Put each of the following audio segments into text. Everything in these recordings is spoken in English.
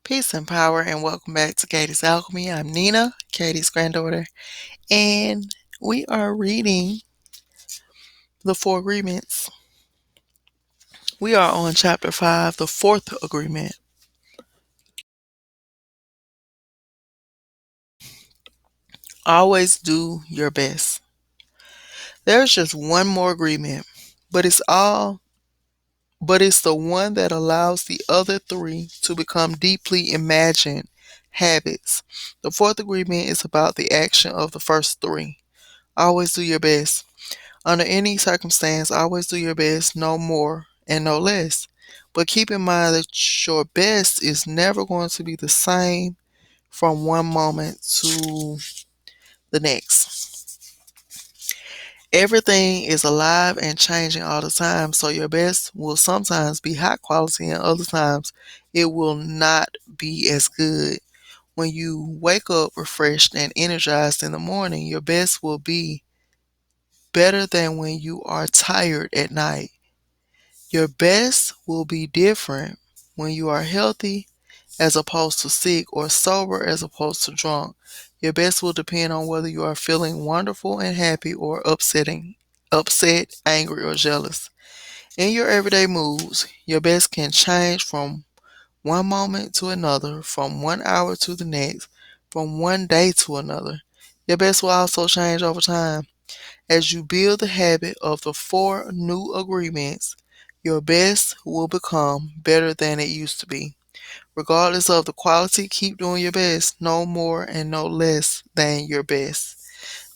Peace and power, and welcome back to KTsAlchmy. I'm Nina, Katie's granddaughter, and we are reading the Four Agreements. We are on Chapter 5, the fourth agreement. Always do your best. There's just one more agreement, but it's the one that allows the other three to become deeply imagined habits. The fourth agreement is about the action of the first three. Always do your best. Under any circumstance, always do your best, no more and no less. But keep in mind that your best is never going to be the same from one moment to the next. Everything is alive and changing all the time, so your best will sometimes be high quality and other times it will not be as good. When you wake up refreshed and energized in the morning, your best will be better than when you are tired at night. Your best will be different when you are healthy as opposed to sick or sober as opposed to drunk. Your best will depend on whether you are feeling wonderful and happy or upset, angry, or jealous. In your everyday moods, your best can change from one moment to another, from 1 hour to the next, from one day to another. Your best will also change over time. As you build the habit of the four new agreements, your best will become better than it used to be. Regardless of the quality, keep doing your best, no more and no less than your best.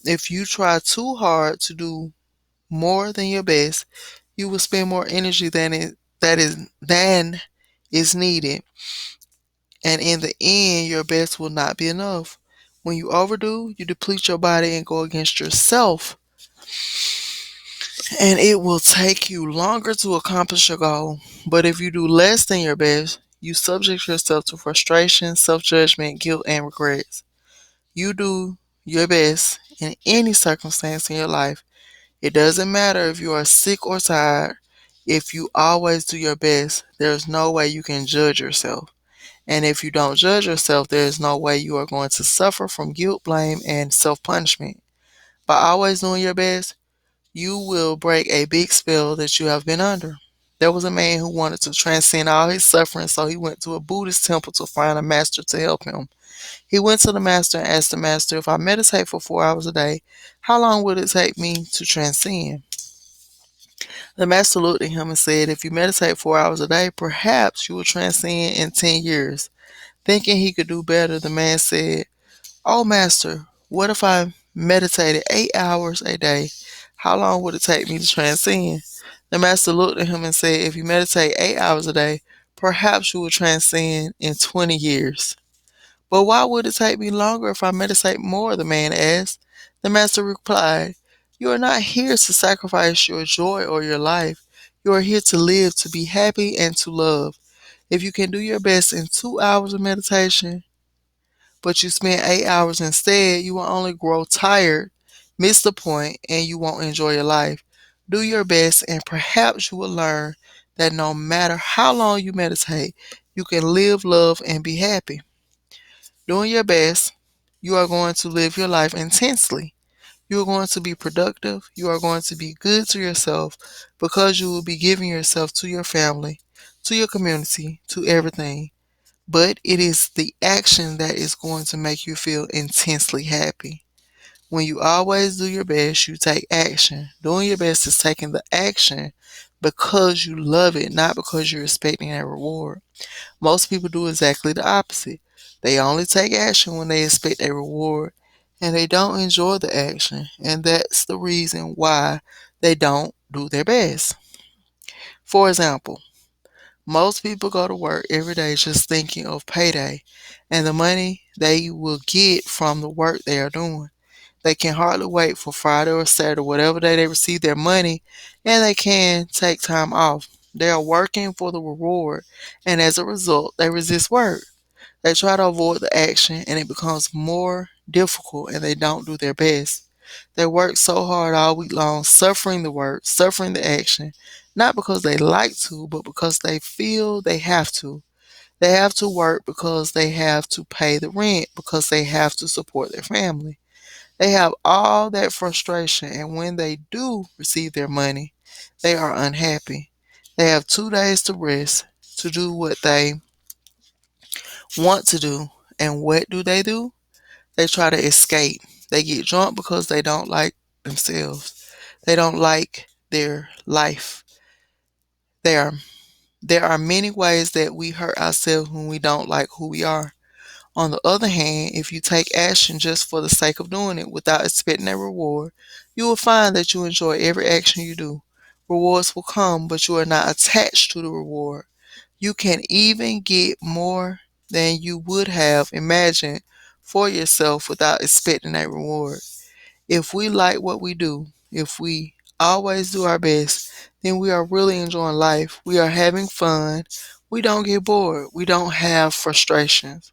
If you try too hard to do more than your best, you will spend more energy than is needed, and in the end, your best will not be enough. When you overdo, you deplete your body and go against yourself, and it will take you longer to accomplish your goal. But if you do less than your best, you subject yourself to frustration, self judgment, guilt, and regrets. You do your best in any circumstance in your life. It doesn't matter if you are sick or tired. If you always do your best, there's no way you can judge yourself. And if you don't judge yourself, there is no way you are going to suffer from guilt, blame, and self punishment. By always doing your best, you will break a big spell that you have been under. There was a man who wanted to transcend all his suffering, so he went to a Buddhist temple to find a master to help him. He went to the master and asked the master, if I meditate for 4 hours a day, how long would it take me to transcend? The master looked at him and said, if you meditate 4 hours a day, perhaps you will transcend in 10 years. Thinking he could do better, the man said, oh, master, what if I meditated 8 hours a day? How long would it take me to transcend? The master looked at him and said, if you meditate 8 hours a day, perhaps you will transcend in 20 years. But why would it take me longer if I meditate more? The man asked. The master replied, you are not here to sacrifice your joy or your life. You are here to live, to be happy, and to love. If you can do your best in 2 hours of meditation, but you spend 8 hours instead, you will only grow tired, miss the point, and you won't enjoy your life. Do your best, and perhaps you will learn that no matter how long you meditate, you can live, love, and be happy. Doing your best, you are going to live your life intensely. You are going to be productive. You are going to be good to yourself because you will be giving yourself to your family, to your community, to everything. But it is the action that is going to make you feel intensely happy. When you always do your best, you take action. Doing your best is taking the action because you love it, not because you're expecting a reward. Most people do exactly the opposite. They only take action when they expect a reward, and they don't enjoy the action, and that's the reason why they don't do their best. For example, most people go to work every day just thinking of payday and the money they will get from the work they are doing. They can hardly wait for Friday or Saturday, whatever day they receive their money, and they can take time off. They are working for the reward, and as a result, they resist work. They try to avoid the action, and it becomes more difficult, and they don't do their best. They work so hard all week long, suffering the work, suffering the action, not because they like to, but because they feel they have to. They have to work because they have to pay the rent, because they have to support their family. They have all that frustration, and when they do receive their money, they are unhappy. They have 2 days to rest, to do what they want to do. And what do? They try to escape. They get drunk because they don't like themselves. They don't like their life. There are, there are many ways that we hurt ourselves when we don't like who we are. On the other hand, if you take action just for the sake of doing it without expecting a reward, you will find that you enjoy every action you do. Rewards will come, but you are not attached to the reward. You can even get more than you would have imagined for yourself without expecting a reward. If we like what we do, if we always do our best, then we are really enjoying life. We are having fun. We don't get bored. We don't have frustrations.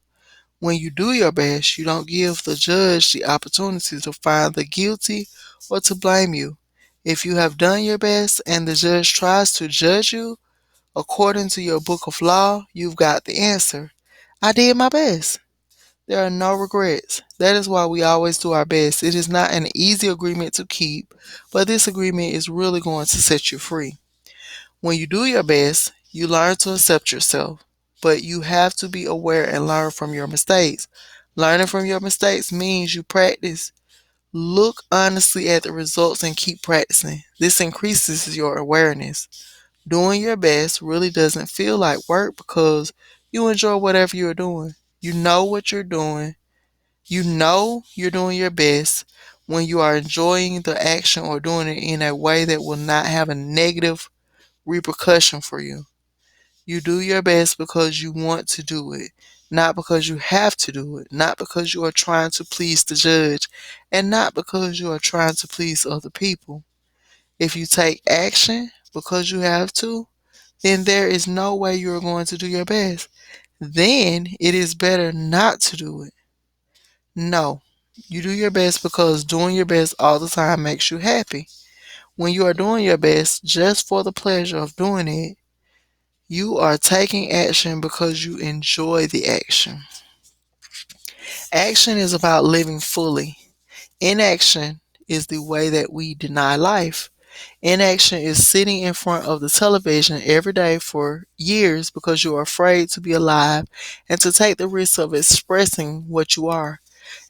When you do your best, you don't give the judge the opportunity to find the guilty or to blame you. If you have done your best and the judge tries to judge you according to your book of law, you've got the answer. I did my best. There are no regrets. That is why we always do our best. It is not an easy agreement to keep, but this agreement is really going to set you free. When you do your best, you learn to accept yourself, but you have to be aware and learn from your mistakes. Learning from your mistakes means you practice. Look honestly at the results and keep practicing. This increases your awareness. Doing your best really doesn't feel like work because you enjoy whatever you're doing. You know what you're doing. You know you're doing your best when you are enjoying the action or doing it in a way that will not have a negative repercussion for you. You do your best because you want to do it, not because you have to do it, not because you are trying to please the judge, and not because you are trying to please other people. If you take action because you have to, then there is no way you are going to do your best. Then it is better not to do it. No, you do your best because doing your best all the time makes you happy. When you are doing your best just for the pleasure of doing it, you are taking action because you enjoy the action. Action is about living fully. Inaction is the way that we deny life. Inaction is sitting in front of the television every day for years because you are afraid to be alive and to take the risk of expressing what you are.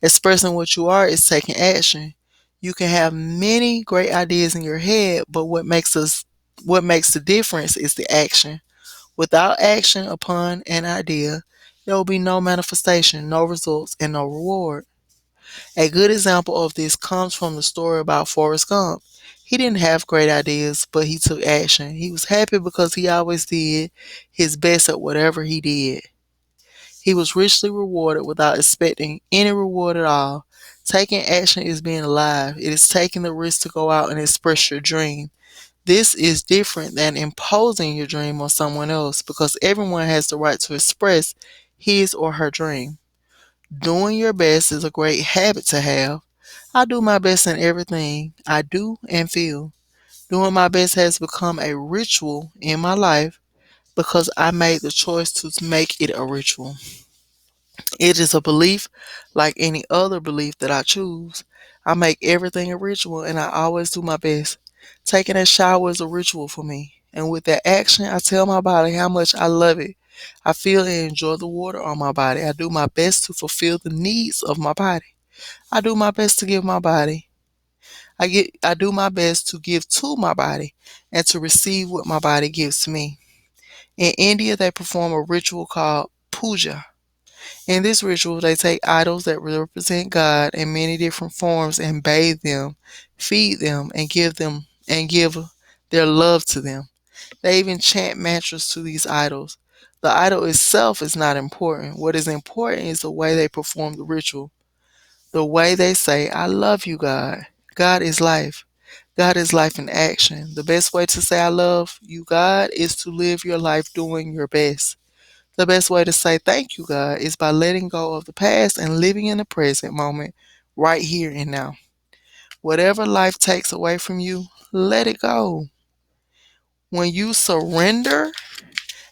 Expressing what you are is taking action. You can have many great ideas in your head, but what makes the difference is the action. Without action upon an idea, there will be no manifestation, no results, and no reward. A good example of this comes from the story about Forrest Gump. He didn't have great ideas, but he took action. He was happy because he always did his best at whatever he did. He was richly rewarded without expecting any reward at all. Taking action is being alive. It is taking the risk to go out and express your dream. This is different than imposing your dream on someone else because everyone has the right to express his or her dream. Doing your best is a great habit to have. I do my best in everything I do and feel. Doing my best has become a ritual in my life because I made the choice to make it a ritual. It is a belief like any other belief that I choose. I make everything a ritual and I always do my best. Taking a shower is a ritual for me. And with that action, I tell my body how much I love it. I feel and enjoy the water on my body. I do my best to fulfill the needs of my body. I do my best to give my body. I do my best to give to my body and to receive what my body gives to me. In India, they perform a ritual called puja. In this ritual, they take idols that represent God in many different forms and bathe them, feed them, and give their love to them. They even chant mantras to these idols. The idol itself is not important. What is important is the way they perform the ritual. The way they say, I love you, God. God is life. God is life in action. The best way to say I love you, God, is to live your life doing your best. The best way to say thank you, God, is by letting go of the past and living in the present moment, right here and now. Whatever life takes away from you, let it go. When you surrender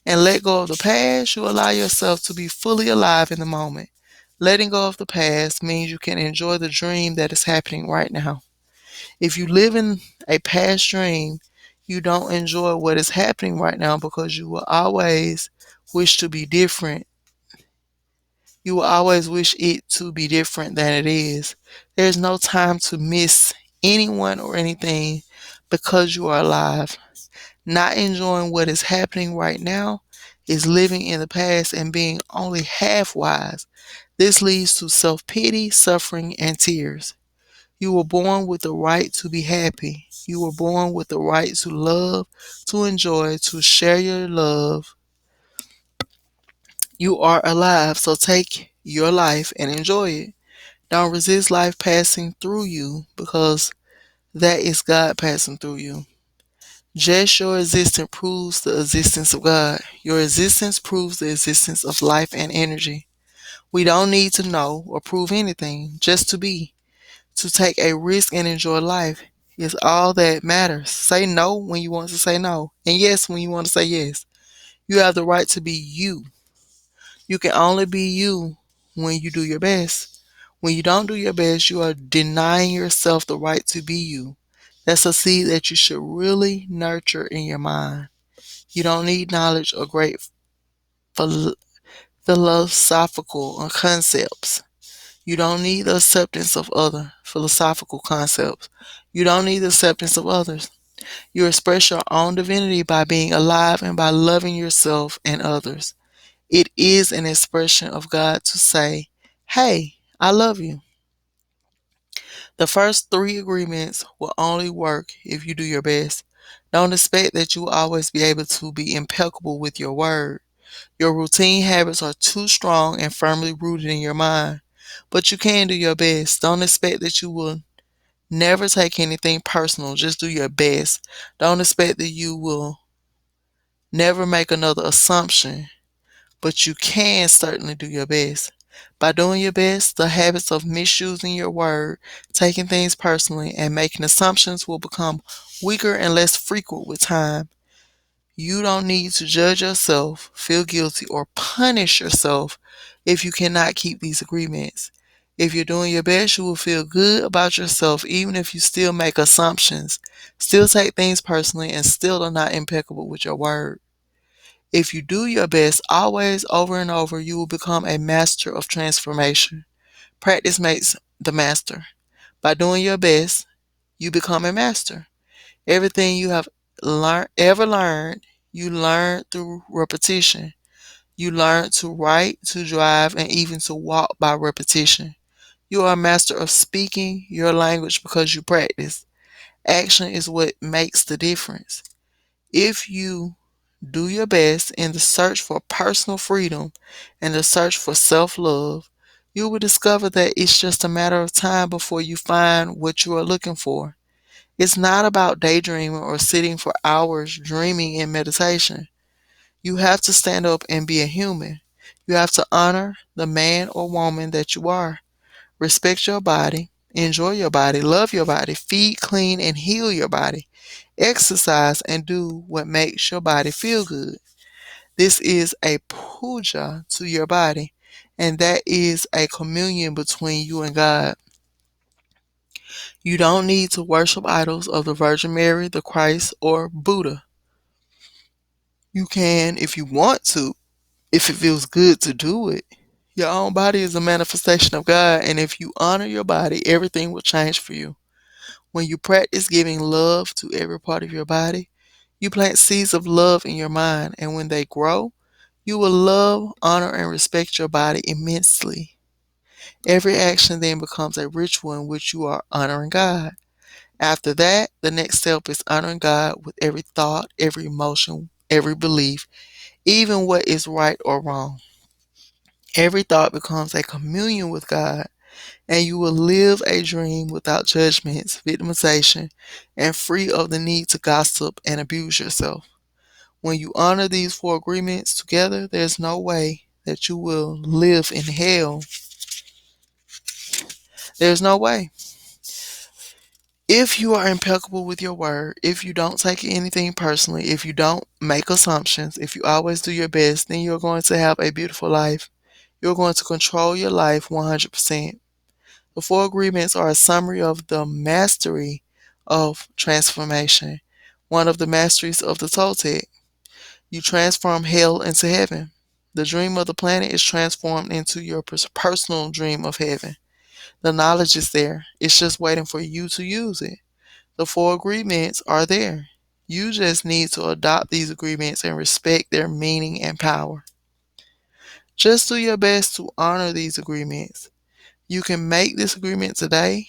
and let go of the past, you allow yourself to be fully alive in the moment. Letting go of the past means you can enjoy the dream that is happening right now. If you live in a past dream, you don't enjoy what is happening right now because you will always wish to be different. You will always wish it to be different than it is. There's no time to miss anyone or anything because you are alive. Not enjoying what is happening right now is living in the past and being only half wise. This leads to self pity, suffering, and tears. You were born with the right to be happy. You were born with the right to love, to enjoy, to share your love. You are alive, so take your life and enjoy it. Don't resist life passing through you because that is God passing through you. Just your existence proves the existence of God. Your existence proves the existence of life and energy. We don't need to know or prove anything, just to be. To take a risk and enjoy life is all that matters. Say no when you want to say no, and yes when you want to say yes. You have the right to be you. You can only be you when you do your best. When you don't do your best, you are denying yourself the right to be you. That's a seed that you should really nurture in your mind. You don't need knowledge or great phil- philosophical concepts. You don't need the acceptance of other philosophical concepts. You don't need the acceptance of others. You express your own divinity by being alive and by loving yourself and others. It is an expression of God to say, hey, I love you. The first three agreements will only work if you do your best. Don't expect that you will always be able to be impeccable with your word. Your routine habits are too strong and firmly rooted in your mind. But you can do your best. Don't expect that you will never take anything personal. Just do your best. Don't expect that you will never make another assumption, but you can certainly do your best. By doing your best, the habits of misusing your word, taking things personally, and making assumptions will become weaker and less frequent with time. You don't need to judge yourself, feel guilty, or punish yourself if you cannot keep these agreements. If you're doing your best, you will feel good about yourself even if you still make assumptions, still take things personally, and still are not impeccable with your word. If you do your best always over and over, you will become a master of transformation. Practice makes the master. By doing your best, you become a master. Everything you have ever learned, you learn through repetition. You learn to write, to drive, and even to walk by repetition. You are a master of speaking your language because you practice. Action is what makes the difference. If you do your best in the search for personal freedom and the search for self love, you will discover that it's just a matter of time before you find what you are looking for. It's not about daydreaming or sitting for hours dreaming in meditation. You have to stand up and be a human. You have to honor the man or woman that you are. Respect your body, enjoy your body, love your body, feed, clean, and heal your body. Exercise and do what makes your body feel good. This is a puja to your body, and that is a communion between you and God. You don't need to worship idols of the Virgin Mary, the Christ, or Buddha. You can if you want to, if it feels good to do it. Your own body is a manifestation of God, and if you honor your body, everything will change for you. When you practice giving love to every part of your body, you plant seeds of love in your mind, and when they grow, you will love, honor, and respect your body immensely. Every action then becomes a ritual in which you are honoring God. After that, the next step is honoring God with every thought, every emotion, every belief, even what is right or wrong. Every thought becomes a communion with God, and you will live a dream without judgments, victimization, and free of the need to gossip and abuse yourself. When you honor these four agreements together, there's no way that you will live in hell. There's no way. If you are impeccable with your word, if you don't take anything personally, if you don't make assumptions, if you always do your best, then you're going to have a beautiful life. You're going to control your life 100%. The four agreements are a summary of the mastery of transformation, one of the masteries of the Toltec. You transform hell into heaven. The dream of the planet is transformed into your personal dream of heaven. The knowledge is there. It's just waiting for you to use it. The four agreements are there. You just need to adopt these agreements and respect their meaning and power. Just do your best to honor these agreements. You can make this agreement today.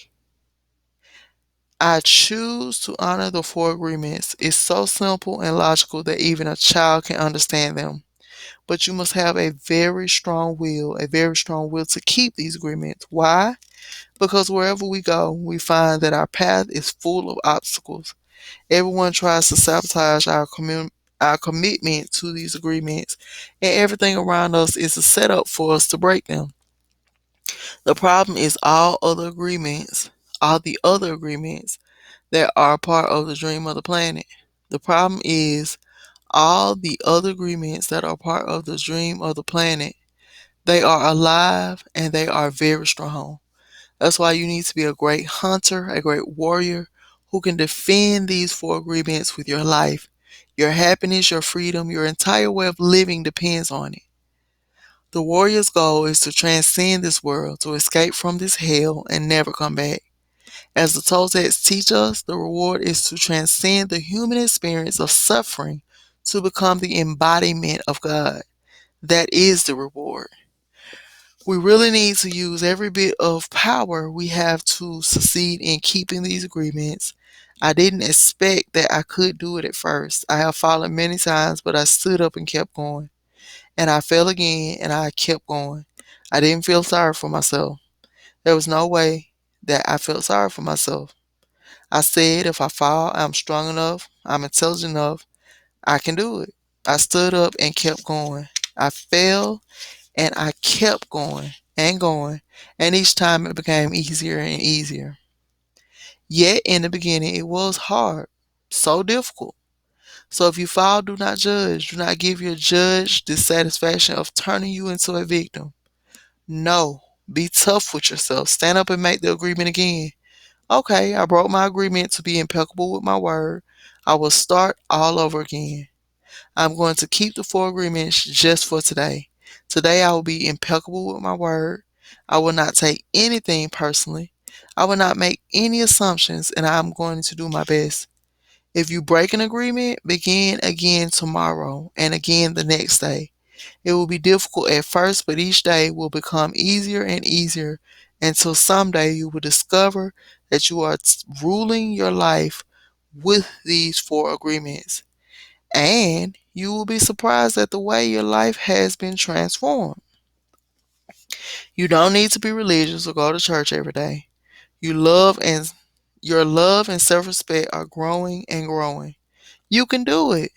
I choose to honor the four agreements. It's so simple and logical that even a child can understand them. But you must have a very strong will to keep these agreements. Why? Because wherever we go, we find that our path is full of obstacles. Everyone tries to sabotage our commitment to these agreements, and everything around us is a setup for us to break them. The problem is all the other agreements that are part of the dream of the planet. The problem is all the other agreements that are part of the dream of the planet. They are alive and they are very strong. That's why you need to be a great hunter, a great warrior who can defend these four agreements with your life. Your happiness, your freedom, your entire way of living depends on it. The warrior's goal is to transcend this world, to escape from this hell and never come back. As the Toltecs teach us, the reward is to transcend the human experience of suffering to become the embodiment of God. That is the reward. We really need to use every bit of power we have to succeed in keeping these agreements. I didn't expect that I could do it at first. I have fallen many times, but I stood up and kept going. And I fell again and I kept going. I didn't feel sorry for myself. There was no way that I felt sorry for myself. I said if I fall, I'm strong enough, I'm intelligent enough, I can do it. I stood up and kept going. I fell and I kept going and going, and each time it became easier and easier. Yet in the beginning, it was hard, so difficult. So if you fall, do not judge. Do not give your judge the satisfaction of turning you into a victim. No, be tough with yourself. Stand up and make the agreement again. Okay, I broke my agreement to be impeccable with my word. I will start all over again. I'm going to keep the four agreements just for today. Today I will be impeccable with my word. I will not take anything personally. I will not make any assumptions, and I'm going to do my best. If you break an agreement, begin again tomorrow and again the next day. It will be difficult at first, but each day will become easier and easier until someday you will discover that you are ruling your life with these four agreements. And you will be surprised at the way your life has been transformed. You don't need to be religious or go to church every day. You love and your love and self-respect are growing and growing. You can do it.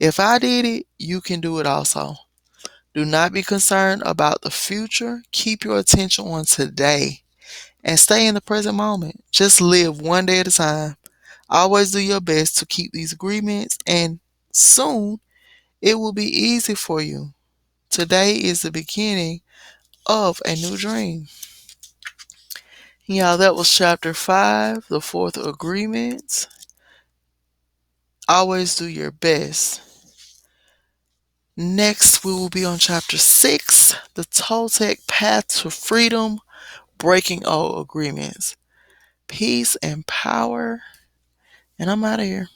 If I did it, you can do it also. Do not be concerned about the future. Keep your attention on today and stay in the present moment. Just live one day at a time. Always do your best to keep these agreements, and soon it will be easy for you. Today is the beginning of a new dream. Yeah, that was chapter 5, the fourth agreement. Always do your best. Next, we will be on chapter 6, the Toltec path to freedom, breaking old agreements. Peace and power, and I'm out of here.